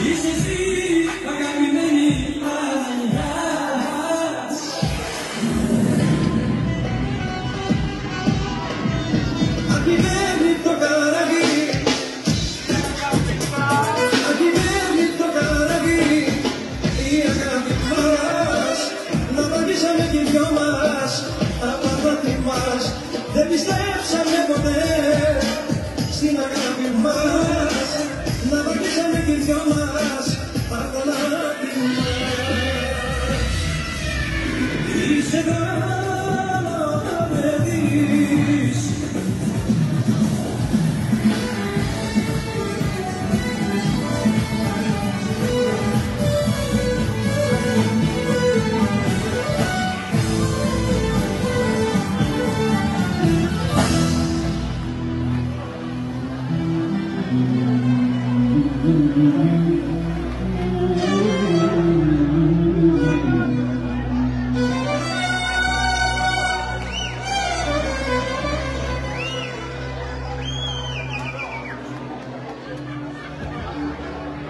Είσαι εσύ αγαπημένη Παναγιά. Αγγιμένη το καραβί, αγγιμένη το καραβί, η αγάπη μας, να βαγίσαμε κι οι δυο μας, από τα μάτια μας, δεν πιστέψαμε ποτέ, στην αγάπη μας, να βαγίσαμε κι οι δυο μας, από τα μάτια μας. Είσαι καλό παιδί.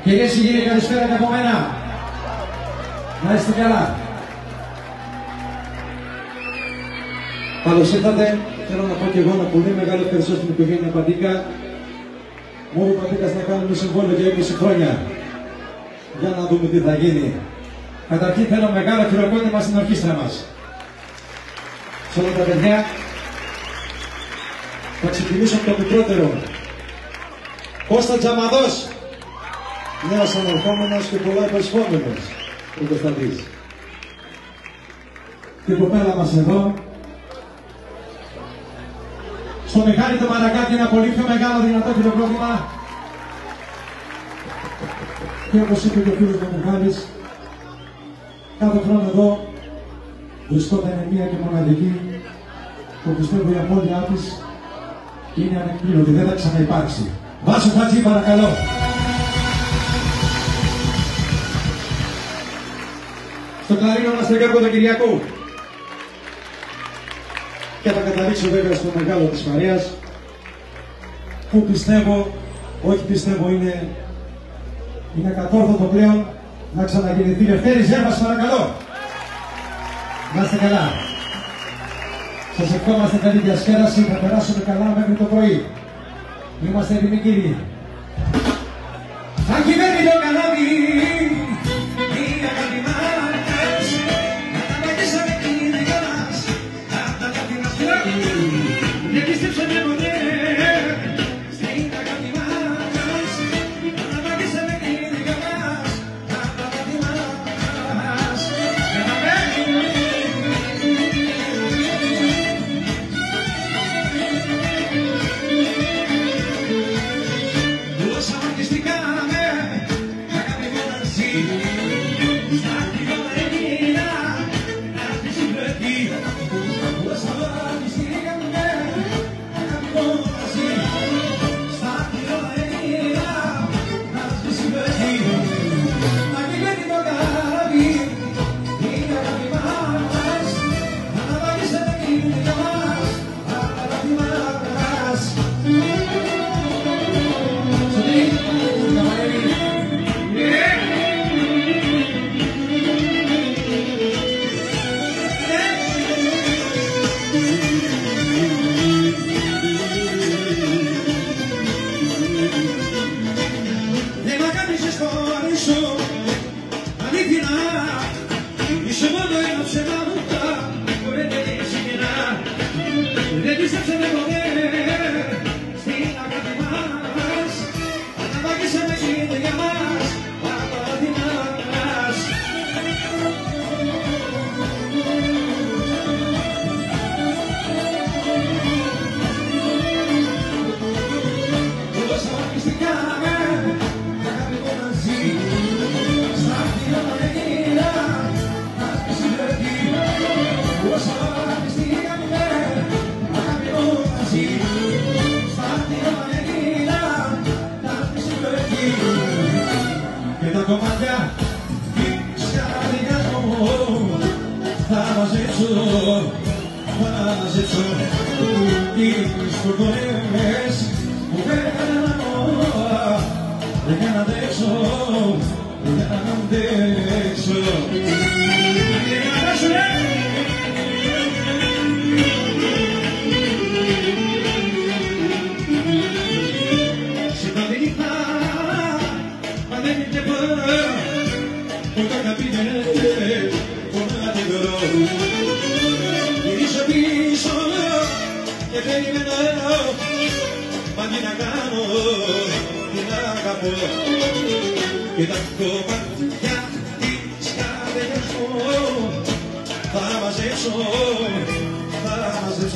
Κυρίες και κύριοι, καλησπέρα και από μένα. Να είστε καλά. Καλώς ήρθατε. Θέλω να πω και εγώ ένα πολύ μεγάλο ευχαριστώ στην οικογένεια Παντίκα. Μου είπε ο Παντίκας να κάνουμε συμβόλαιο για 20 χρόνια. Για να δούμε τι θα γίνει. Καταρχήν θέλω μεγάλο χειροκρότημα στην ορχήστρα μας. Σε όλα τα παιδιά. Θα ξεκινήσω από το μικρότερο. Κώστα Τζαμαδός. Νέος αναρχόμενος και πολλά υποσχόμενος, ο Κωνσταντής. Και η κοπέλα μας εδώ, στο Μιχάλη το Μαραγκάκι, ένα πολύ πιο μεγάλο δυνατό χειροκρότημα. Και όπως είπε και ο φίλος μου Μιχάλης, κάθε χρόνο εδώ βρισκόταν μία και μοναδική που πιστεύω η απώλειά της είναι ανεκπλήρωτη, δεν θα ξαναυπάρξει. Βάσο Χατζή, παρακαλώ. Στο κλαρίνο μας τον Γιώργο τον Κυριακού. Και θα καταλήξω βέβαια στο μεγάλο της παρέας, που πιστεύω, όχι πιστεύω, είναι κατόρθωτο πλέον να ξαναγεννηθεί. Λευτέρης Ζέρβας, παρακαλώ. Να είστε καλά. Σας ευχόμαστε καλή διασκέδαση, θα περάσουμε καλά μέχρι το πρωί. Είμαστε έτοιμοι κύριοι. Αγγιμένη το κανάβι, η αγάπη μας, να τα βαγίσαμε κι οι δυο μας, απ' τα μάτια μας δεν πιστέψαμε ποτέ, στην αγάπη μας, να τα βαγίσαμε κι οι δυο μας, απ' τα μάτια μας. Όσα μαγιστικάμε, αγάπη μου μαζί, στα κρυβόνα έγινα, να τη συμπλεκεί. Όσα μαγιστικάμε, αγάπη μου μαζί, στα κρυβόνα έγινα, να τη συμπλεκεί. Αγγιμένη το καράβι, η αγάπη μας, να τα βαγίσαμε κι οι δυο μας, απ' τα μάτια μας. Δεν μ' αγάπησες χωρίς σου, αλήθινα, είσαι μόνο ένα ψεμάδουτα, που δεν τελείωσε κενά. Δεν πιστέψαμε ποτέ, στην αγάπη μας, να τα βαγίσαμε κι οι δυο μας, απ' τα μάτια μας. Όσα μαγιστικάμε, αγάπη μου μαζί, στα κρυβόνα έγινα, να τη συμπλεκεί. Όσα μαγιστικάμε, αγάπη μου μαζί, στα κρυβόνα έγινα, να τη συμπλεκεί. Και τα κομμάτια της καρδιάς μου θα μαζέψω, τις φουρτούνες που έκανα για να αντέξω, για να αντέξω. Συμπαντήλα, μα δεν είναι πέρα, που τα καπίνε, που να την δωρώ. Γυρίσω πίσω και περιμένω, μα τι να κάνω, την αγαπώ. Και τα κομμάτια της καρδιάς μου θα μαζέψω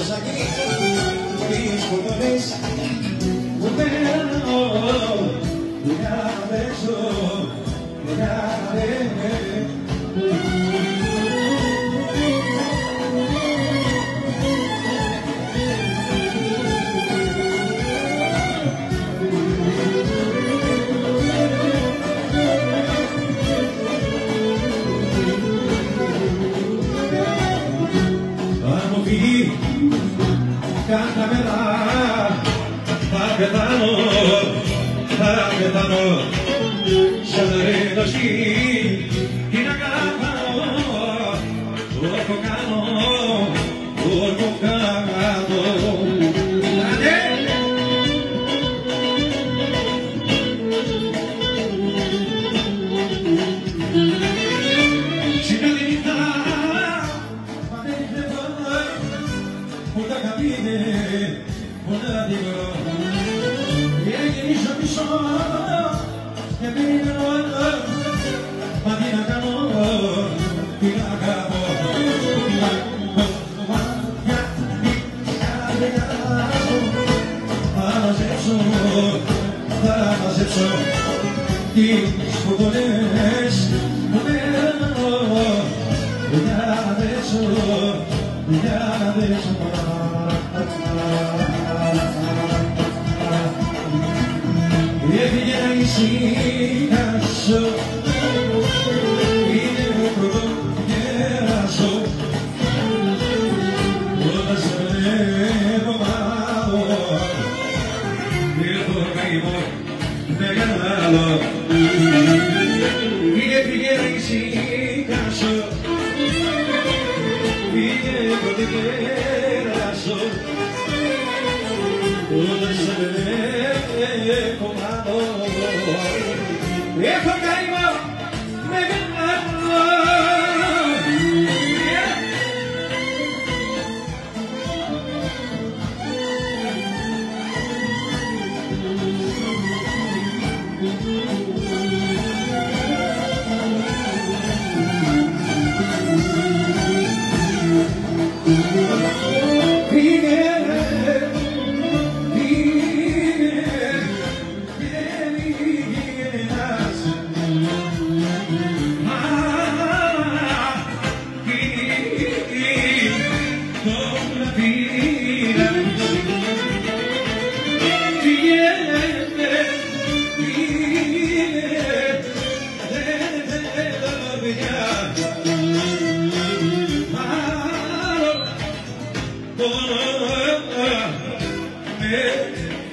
σαν εκεί τις φωτονές που παίρνω για να παίξω, για να παίξω. Κάθε μέρα θα πεθάνω σαν ρένωση τι να κάνω, όρκο κάνω. Συναντήθα, μα δεν βλέπω που τα καμπίνε, που να την βρω. Και γυρίσω πίσω και περιμένω, μα τι να κάνω, τι να αγαπώ. Θα μαζέψω τις φωτονές που παίρνω για να δέσω, για να δέσω. Έφυγε να ησυχάσω, είναι ο πρωτογέρασο, όταν σε βλέπω μάλλον έχω καημό μεγάλο. Έφυγε να ησυχάσω, είναι ο πρωτογέρασο, όταν σε βλέπω μάλλον έχω καημό μεγάλο.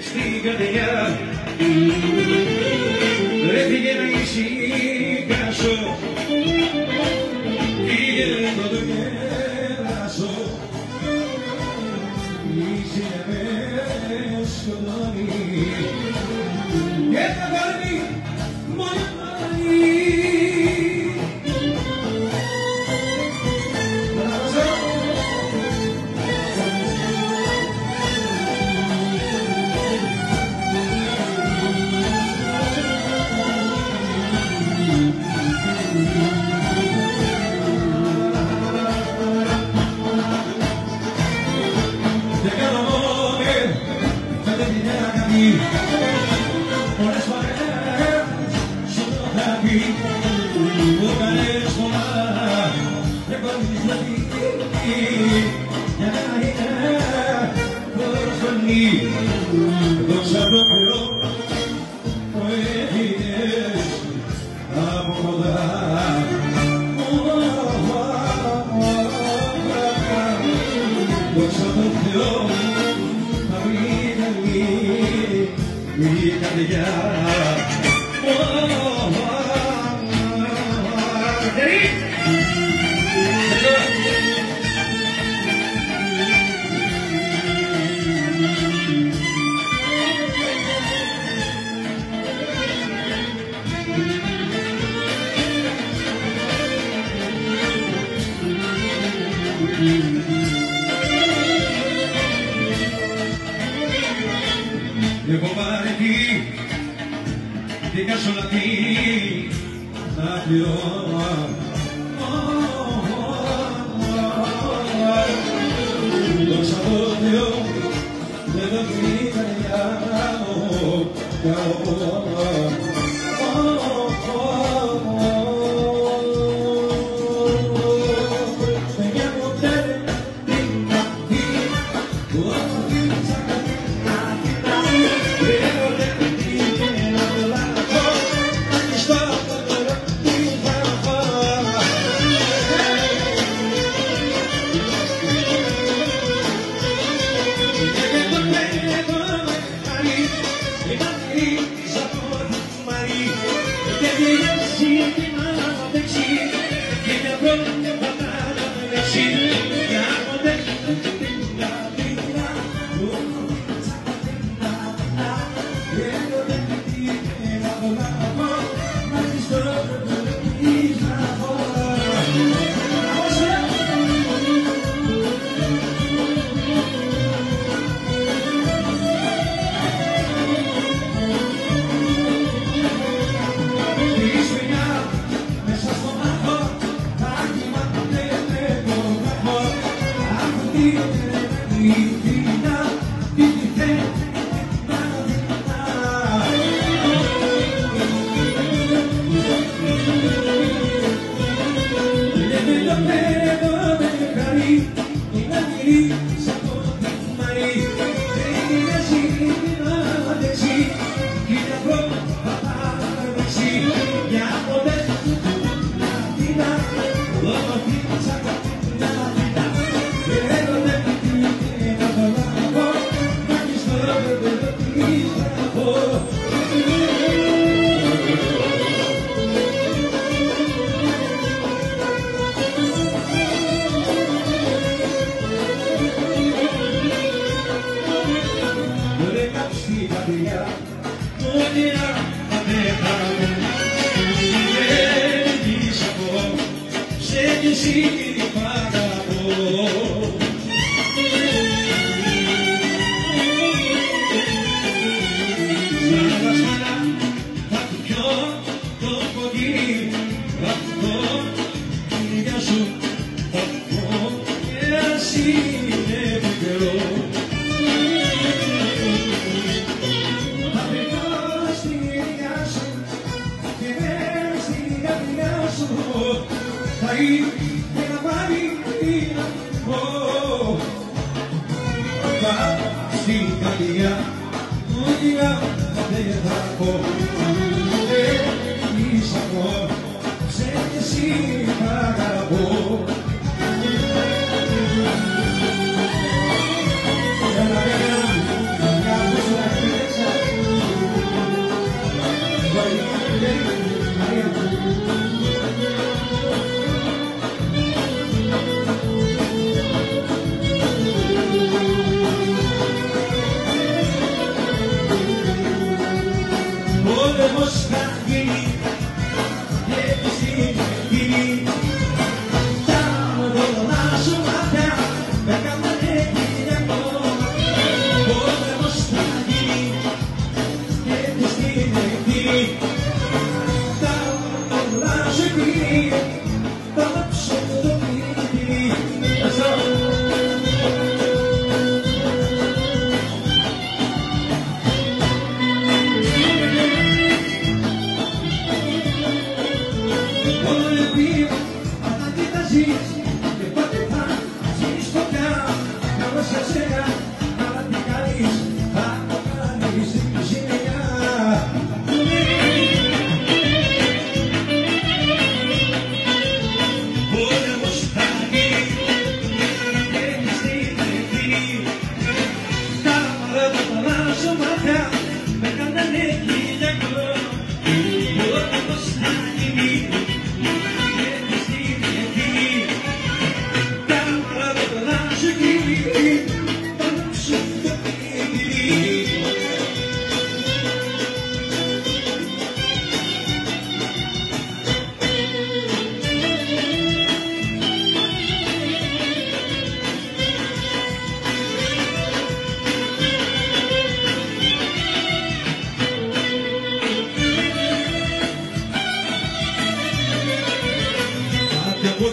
Στην καρδιά έφυγε να ησυχάσω, πήγε να το γεράσω, είσαι με σκοτώνει και θα πάρει μόνο πάλι. Πολλές φορές σου το είχα πει, που κάνεις πολλά, δεν μπορείς να πεις, για να είναι προσφωνή. Δόξα τω Θεώ που έφυγες από κοντά. Δόξα τω Θεώ θα βρει η καρδιά δικά σου να πει, να πληρώνω. Το Σαββάτιο δεν το πήγανε για μου,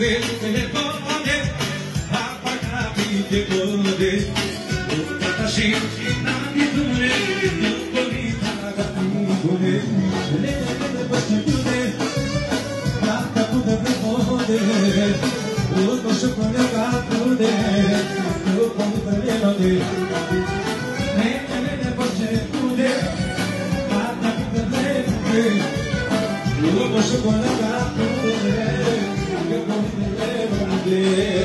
τηλεφώνε, απαγάπη και πόντε, κατά να δείχνουνε, πολύ θα αγαπήπουνε, λένε πως τελειούνε, αυτά που δεν βλέπονται, τόσο πολύ αγαπούνται, πολύ θα λένονται, λένε πως τελειούνε, αυτά που δεν βλέπονται, τόσο πολύ αγαπούνται, πολύ θα λένονται.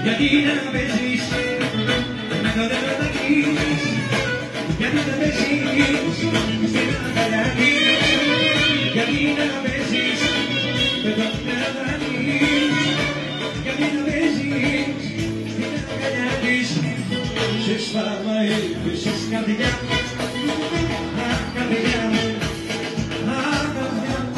Γιατί να παίζεις, να κατεβατακείς, γιατί να παίζεις, στην αγκαλιά της, γιατί να παίζεις, με το κατεβατακείς, γιατί να παίζεις, στην αγκαλιά της, σε σφάλμα έπεσες καρδιά, αχ καρδιά μου, αχ καρδιά μου,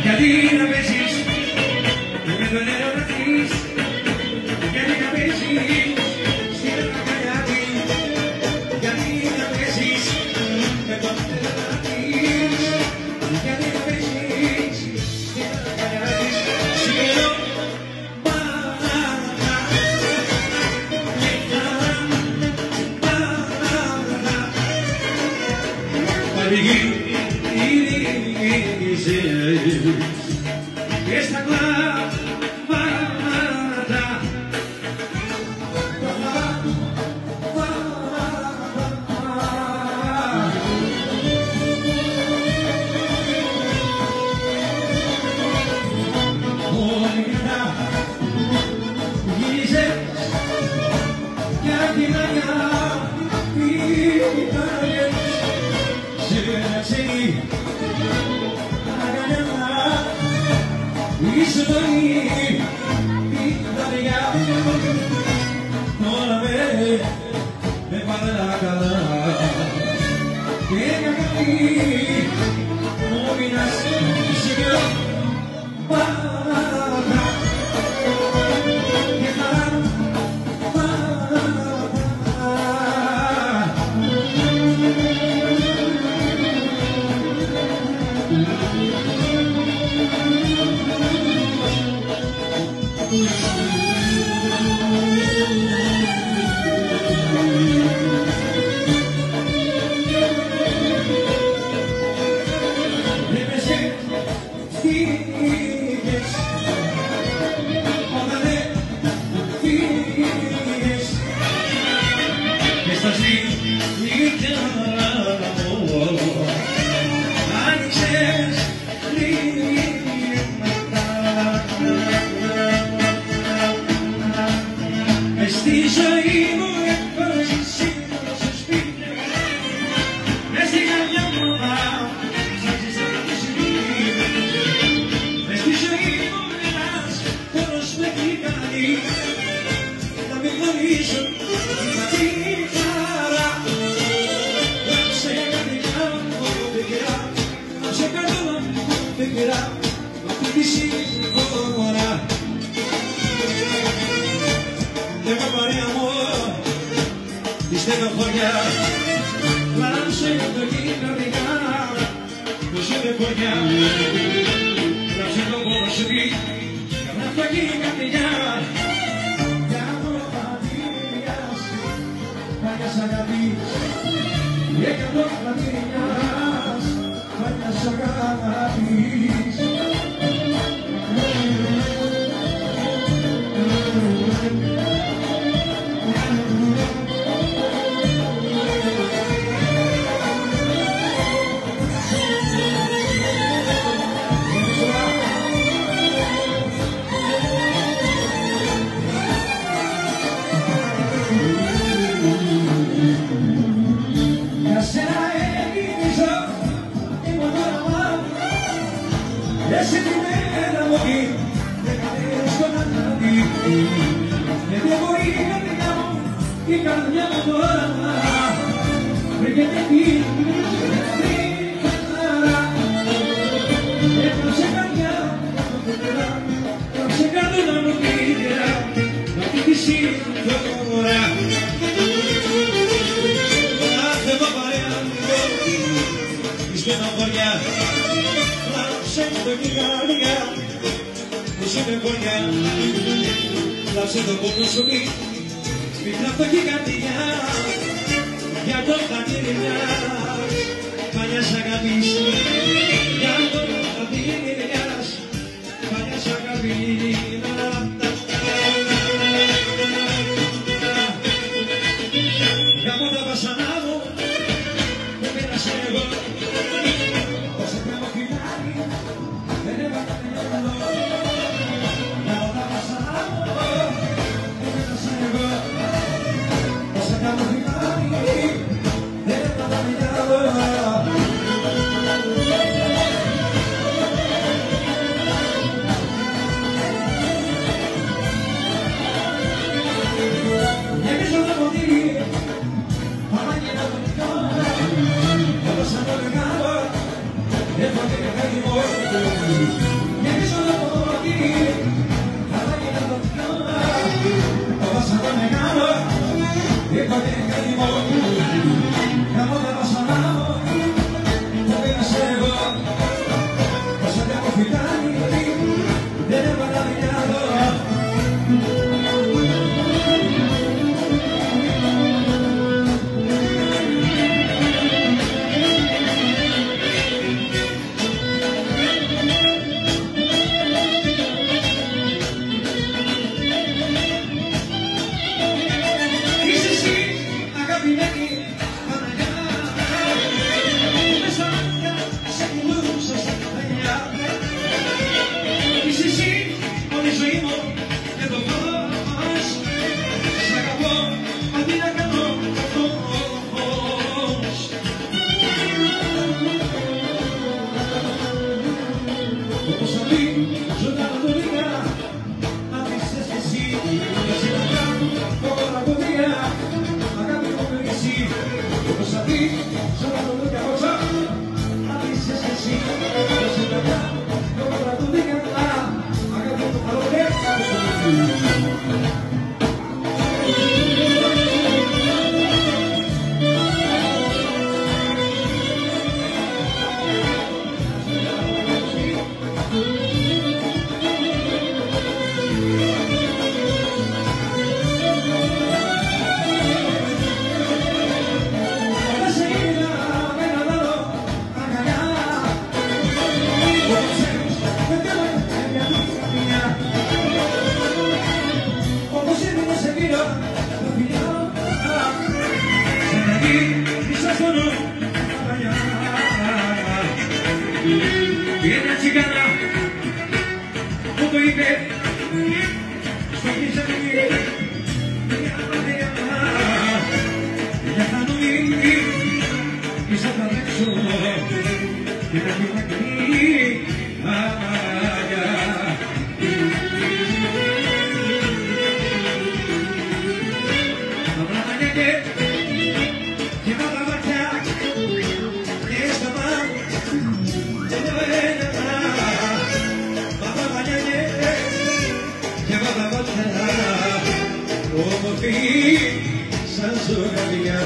γιατί να παίζεις, με τον έρωτης, γιατί να παίζεις, στην αγκαλιά της, γιατί να παίζεις, με τον έρωτης, γιατί να παίζεις, στην αγκαλιά της, σιγουρό, και στα κλάματα όνειρα γύρισες κι αντιμανιά πήγαινες σε ένα ξένη η ζωή, η καρδιά, όλα με παρακαλά και κακή μου μείνας σιγουρό πάντα και χαρά πάντα. Στη ζωή μου έφερες σήμερα στο σπίτι, μες στην καρδιά μου ψάξεις να το σπίτι. Μες στη ζωή μου ένας πόνος με έχει κάνει, να μην γνωρίσω μα τη χαρά. Σε καρδιά μου πικρά, σε καρδιά μου πικρά, αυτή τη συμφορά. Εγώ παρέα μου, τη στενοχωριά, κλάψε το γυναικά, το με χωριά. Λάψε το πόνο σου πει, καμιά φτωχή καρδιά. Για το πατήριας, παλιάς αγάπης. Για το πατήριας, παλιάς αγάπης. Εσύ την μέρα μου πει, δεν κανένας τον ανάγκη. Γιατί εγώ η καρδιά μου, η καρδιά μου τώρα βρήκεται εκεί, δεν καθαρά. Έπλαψε καρδιά, έπλαψε καρδιά μου πίτερα, να την πείσει τώρα. Κάθε μου παρέα, η στενοχωριά, λάψε το γιγάνια, που σου με χωριά. Λάψε το πόνο σου πει, σπίχνα φτωχή καρδιά. Για το πατήρι μιας παλιάς αγάπης. Για το πατήρι μιας παλιάς αγάπης. Γαμώ τα βασανά μου, που πέρασα εγώ. Όσο κάνω φιλάρι, δεν έβαλα μυαλό. Γαμώ τα βασανά μου, που πέρασα εγώ. Όσο κάνω φιλάρι, δεν έβαλα μυαλό. Γεμίζω το ποτήρι, άμα και να το πιω, εγώ σαν το μεγάλο, έχω και κάτι μόνο. Γεμίζω το ποτήρι, άμα και να το πιω, εγώ σαν το μεγάλο, έχω και κάτι μόνο. Γαμώ τα βασανά μου, που πέρασα εγώ. Όσο κι από φιλάρι, δεν έβαλα μυαλό. Είσαι εσύ, αγαπημένη Παναγιά, μέσα μάτια σε μιλούσα στα παιδιά. Είσαι εσύ, όλη η ζωή μου και το φως. Σ' αγαπώ, αντί να κάνω φως. Όπως θα πει, ζωντανά το λίγα, αν είσαι εσύ, για σένα κάνω όλα κοντρία, αγάπη μου με εσύ. Όπως θα πει, ζωντανά το λίγα, αν είσαι εσύ, για σένα κάνω όλα κοντρία, αγάπη μου με εσύ. Όταν σε είδα με έναν άλλο αγκαλιά, όπως ξέρεις δεν θέλω για την καρδιά. Όπως ήρθα σε πήρα τα φιλιά, σαν να γύρισα στο νου τα παλιά. Μια τσιγάρα μου το είπε, στο πισανί, μια παρέα, μια χανοή, πίσω απ' τα έξω, και να μην μακρύ, αγιά. Απλά τα νιέται, και πάω τα μάτια, και στα μάτια, δεν το έλεγα. Απλά τα νιέται, και πάω τα μάτια, όμορφη σαν ζωγραφιά.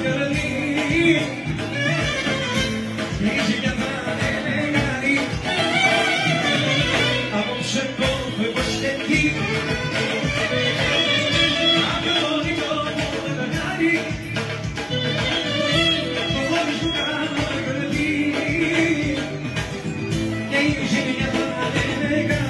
καρδί η ζημιά θα είναι μεγάλη απόψε κόβω σε εκεί αγιώνικο μου μεγάλη το χωρίς μου κάνω καρδί και η ζημιά θα είναι μεγάλη.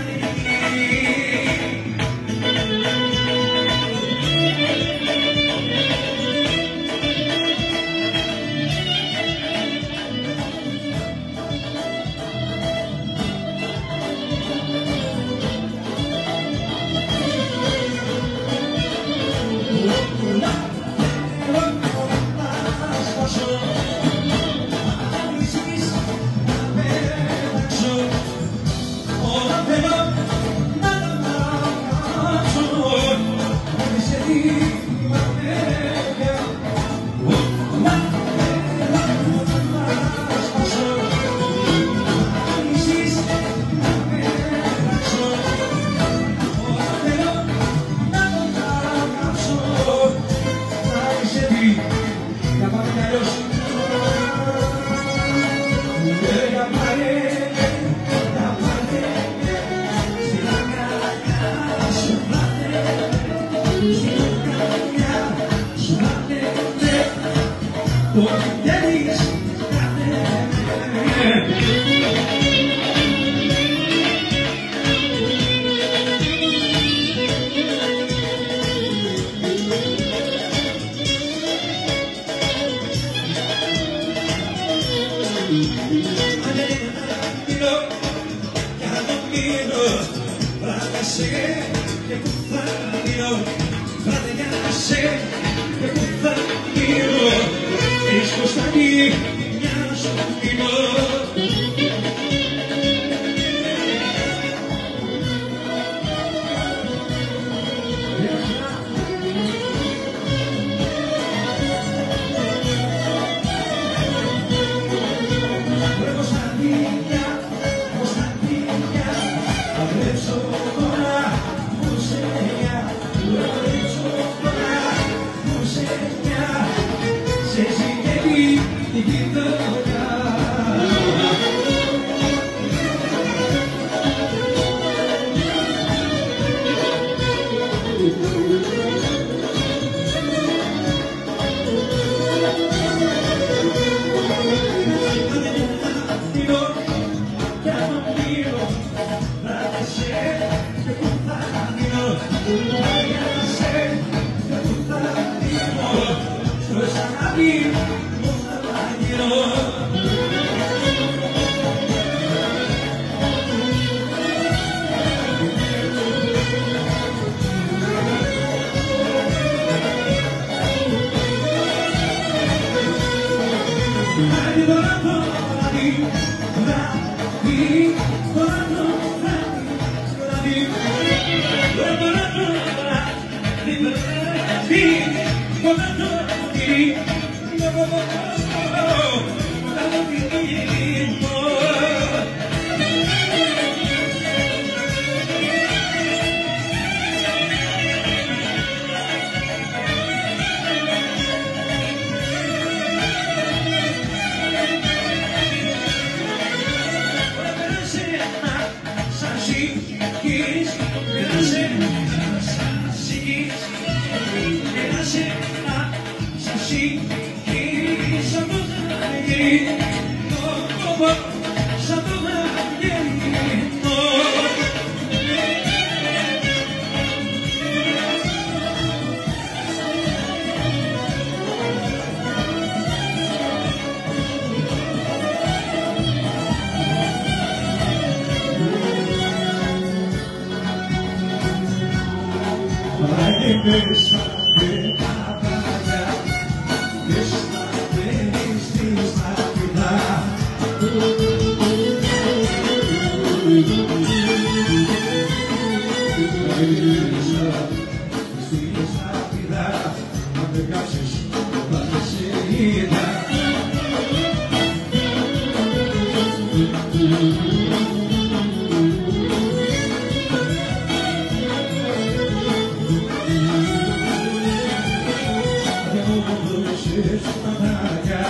μανάκια,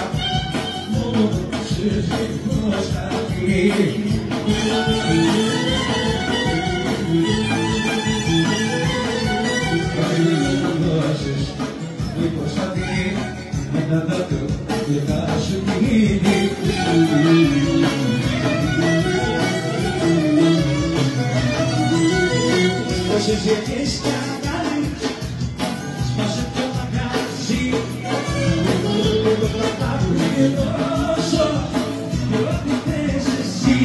μόνο σύζυγος θα βγει. Μήπως θα πει ένα δάκρυο και θα σου μείνει. Όσες γενιές κι αγκάλεις σπάσε το μαγαζί, εγώ θα τα πληρώσω και ό,τι θες εσύ.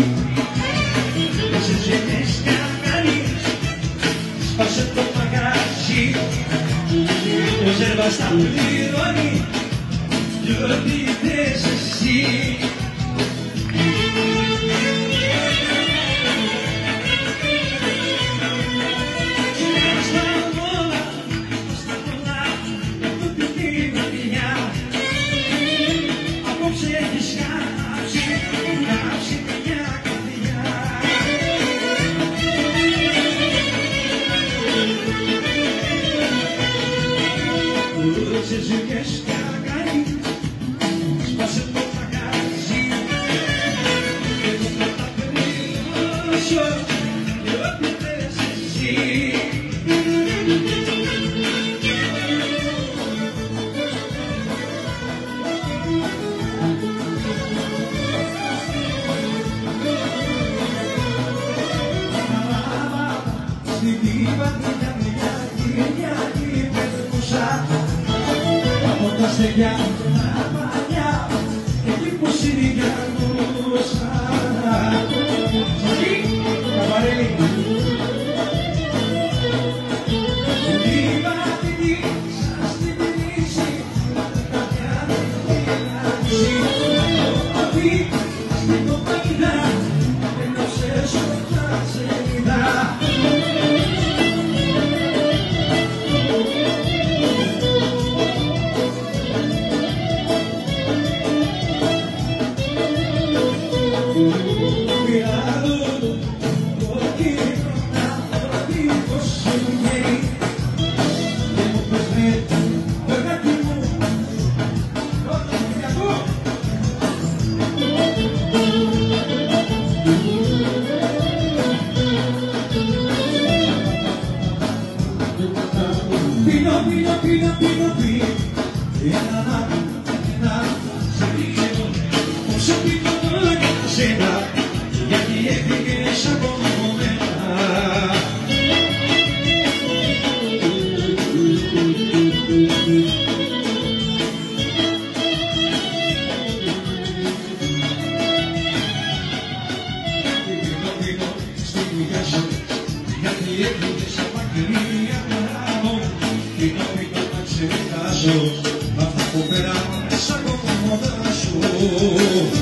Όσες γενιές κι αγκάλεις σπάσε το μαγαζί, ο Ζέρβας τα πληρώνει κι ό,τι θες εσύ. Ζυγές κι αγκαλείς σπάσε το μαγαζί, εγώ θα τα πληρώσω και ό,τι θες εσύ. Στην πηγαδιά μια Κυριακή περνούσα από τα στεγιά τα παλιά, εκεί που συνηγιανούσα. Εκεί, Καβαρέλη. Είπα τη δίξα στην πινήση, τα καρδιά δεν γυρνάζει. Το πει στην κοπανίδα, ενώσες όλα σελίδα. Γιατί έφυγες από μένα. Πίνω στη δουλειά σου, γιατί έφυγες από μακριά μου. Πίνω να ξεχάσω αυτά που περάσα από μόνα σου.